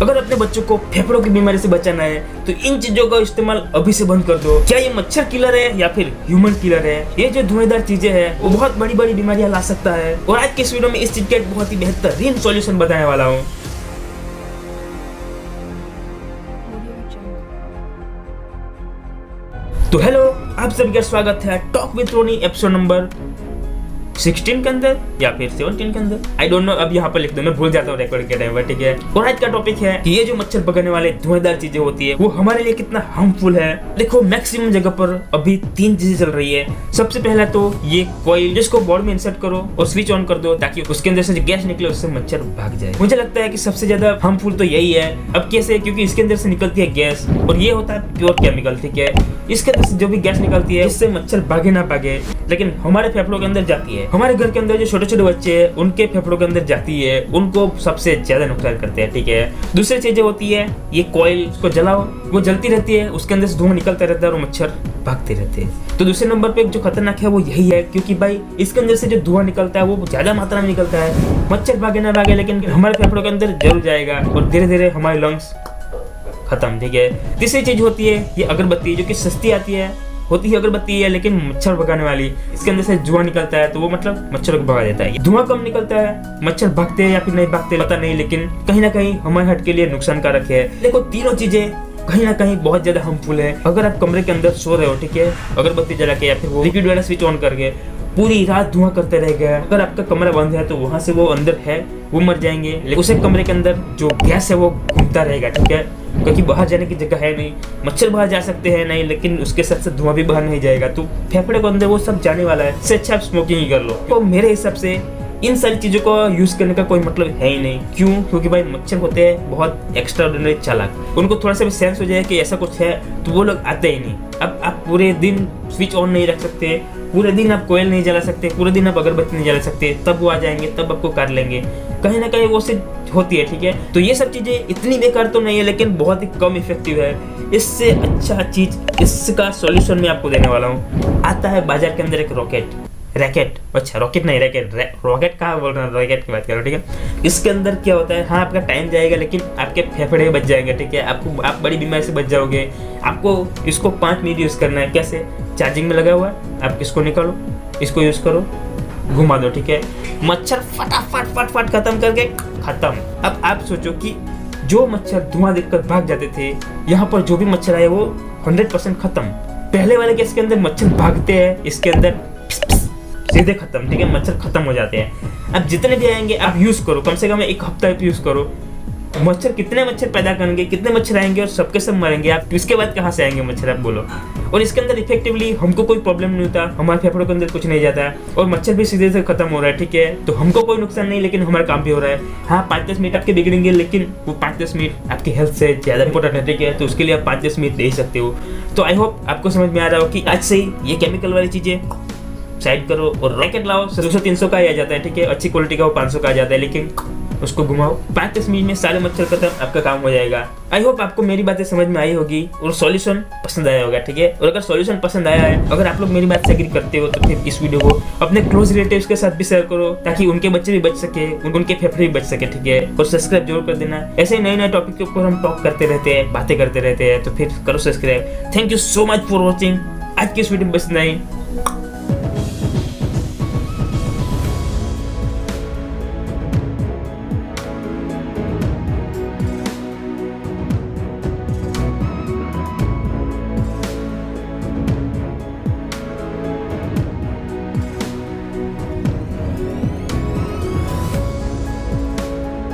अगर अपने बच्चों को फेफड़ों की बीमारी से बचाना है तो इन चीजों का इस्तेमाल अभी से बंद कर दो। क्या ये मच्छर किलर है या फिर ह्यूमन किलर है? ये जो धुआंधार चीजें हैं वो बहुत बड़ी बड़ी बीमारियां ला सकता है। और आज के इस वीडियो में इस चीज का एक बहुत ही बेहतरीन सॉल्यूशन बताने वाला हूँ। तो हेलो, आप सभी का स्वागत है talk with Ronnie episode number 16 के अंदर या फिर 17 के अंदर, आई डोंट नो। अब यहाँ पर लिख दो, मैं भूल जाता हूँ रिकॉर्ड के टाइम पर, ठीक है। और आज का टॉपिक है कि ये जो मच्छर भगाने वाले धुआंधार चीजें होती है वो हमारे लिए कितना हार्मफुल है। देखो, मैक्सिमम जगह पर अभी 3 चीजें चल रही है। सबसे पहला तो ये कॉइल, जिसको बॉडी में इंसर्ट करो और स्विच ऑन कर दो ताकि उसके अंदर से जो गैस निकले उससे मच्छर भाग जाए। मुझे लगता है कि सबसे ज्यादा हार्मफुल तो यही है। अब कैसे? क्योंकि इसके अंदर से निकलती है गैस और ये होता है प्योर केमिकल, ठीक है। इसके अंदर से जो भी गैस निकलती है इससे मच्छर भागे ना भागे, लेकिन हमारे फेफड़ों के अंदर जाती है। हमारे घर के अंदर जो छोटे छोटे बच्चे हैं उनके फेफड़ों के अंदर जाती है, उनको सबसे ज्यादा नुकसान करते हैं, ठीक है। दूसरी चीजें होती है ये कॉइल, उसको जलाओ, वो जलती रहती है, उसके अंदर से धुआं निकलता रहता है और मच्छर भागते रहते हैं। तो दूसरे नंबर पे जो खतरनाक है वो यही है, क्योंकि भाई इसके अंदर से जो धुआं निकलता है वो ज्यादा मात्रा में निकलता है। मच्छर भागे ना भागे लेकिन हमारे फेफड़ों के अंदर जरूर जाएगा और धीरे धीरे हमारे लंग्स खत्म, ठीक है। तीसरी चीज होती है ये अगरबत्ती, जो कि सस्ती आती है, होती है अगरबत्ती है लेकिन मच्छर भगाने वाली। इसके अंदर से धुआं निकलता है तो वो मतलब मच्छर को भगा देता है। धुआं कम निकलता है, मच्छर भागते हैं या फिर नहीं भागते पता नहीं, लेकिन कहीं ना कहीं हमारे हार्ट के लिए नुकसानकारक है। देखो, तीनों चीजें कहीं ना कहीं बहुत ज्यादा हार्मफुल है। अगर आप कमरे के अंदर सो रहे हो, ठीक है, अगरबत्ती जला के या फिर वो लिक्विड वाला स्विच ऑन करके पूरी रात धुआं करते रह गया, अगर आपका कमरा बंद है तो वहां से वो अंदर है वो मर जाएंगे, लेकिन उसे कमरे के अंदर जो गैस है वो घूमता रहेगा, ठीक है। क्योंकि बाहर जाने की जगह है नहीं, मच्छर बाहर जा सकते हैं नहीं, लेकिन उसके साथ साथ धुआं भी बाहर नहीं जाएगा, तो फेफड़े के अंदर वो सब जाने वाला है। इससे अच्छा आप स्मोकिंग ही कर लो। तो मेरे हिसाब से इन सारी चीजों को यूज करने का कोई मतलब है ही नहीं। क्यों? क्योंकि भाई मच्छर होते हैं बहुत एक्स्ट्राऑर्डिनरी चालाक। उनको थोड़ा सा भी सेंस हो जाए कि ऐसा कुछ है तो वो लोग आते ही नहीं। अब आप पूरे दिन स्विच ऑन नहीं रख सकते, पूरे दिन आप कोयल नहीं जला सकते, पूरे दिन आप अगरबत्ती नहीं जला सकते, तब वो आ जाएंगे, तब आपको काट लेंगे। कहीं ना कहीं वो से होती है, ठीक है। तो ये सब चीजें इतनी बेकार तो नहीं है लेकिन बहुत ही कम इफेक्टिव है। इससे अच्छा चीज, इसका सॉल्यूशन मैं आपको देने वाला हूँ। आता है बाजार के अंदर एक रैकेट, अच्छा रॉकेट नहीं, रॉकेट कहाँ बोल रहा हूँ, रॉकेट की बात करो, ठीक है। इसके अंदर क्या होता है, हाँ आपका टाइम जाएगा लेकिन आपके फेफड़े बच जाएंगे, ठीक है। आप बड़ी बीमारी से बच जाओगे। आपको इसको 5 मिनट यूज करना है। कैसे? चार्जिंग में लगा हुआ है, आप इसको निकालो, इसको यूज करो, घुमा दो, ठीक है। मच्छर फटाफट खत्म करके खत्म। अब आप सोचो कि जो मच्छर धुआं देखकर भाग जाते थे, यहाँ पर जो भी मच्छर आए वो 100% खत्म। पहले वाले केस के अंदर मच्छर भागते हैं, इसके अंदर सीधे खत्म, ठीक है, मच्छर खत्म हो जाते हैं। अब जितने भी आएंगे आप यूज करो, कम से कम 1 हफ्ता यूज करो। मच्छर कितने मच्छर पैदा करेंगे, कितने मच्छर आएंगे और सबके सब मरेंगे। आप इसके बाद कहाँ से आएंगे मच्छर, आप बोलो। और इसके अंदर इफेक्टिवली हमको कोई प्रॉब्लम नहीं होता, हमारे फेफड़ों के अंदर कुछ नहीं जाता है और मच्छर भी सीधे से खत्म हो रहा है, ठीक है। तो हमको कोई नुकसान नहीं, लेकिन हमारा काम भी हो रहा है। हाँ, 5-10 मिनट आपके बिगड़ेंगे, लेकिन वो 5-10 मिनट आपकी हेल्थ से ज्यादा इंपॉर्टेंट है, ठीक है। तो उसके लिए आप 5-10 मिनट दे सकते हो। तो आई होप आपको समझ में आ रहा हो कि आज से ये केमिकल वाली चीजें साइड करो और रॉकेट लाओ। 200-300 का ही आ जाता है, ठीक है। अच्छी क्वालिटी का वो 500 का आ जाता है, लेकिन उसको घुमाओ, 5-10 मिनट में सारे मच्छर खत्म, आपका काम हो जाएगा। आई होप आपको मेरी बातें समझ में आई होगी और सॉल्यूशन पसंद आया होगा, ठीक है। और अगर सॉल्यूशन पसंद आया है, अगर आप लोग मेरी बात से एग्री करते हो तो फिर इस वीडियो को अपने क्लोज रिलेटिव्स के साथ भी शेयर करो ताकि उनके बच्चे भी बच सके, उनके फेफड़े भी बच सके, ठीक है। और सब्सक्राइब जरूर कर देना। ऐसे नए नए टॉपिक के ऊपर हम टॉक करते रहते हैं, बातें करते रहते हैं, तो फिर करो subscribe. Thank you so much for watching. आज की इस वीडियो में बस नहीं।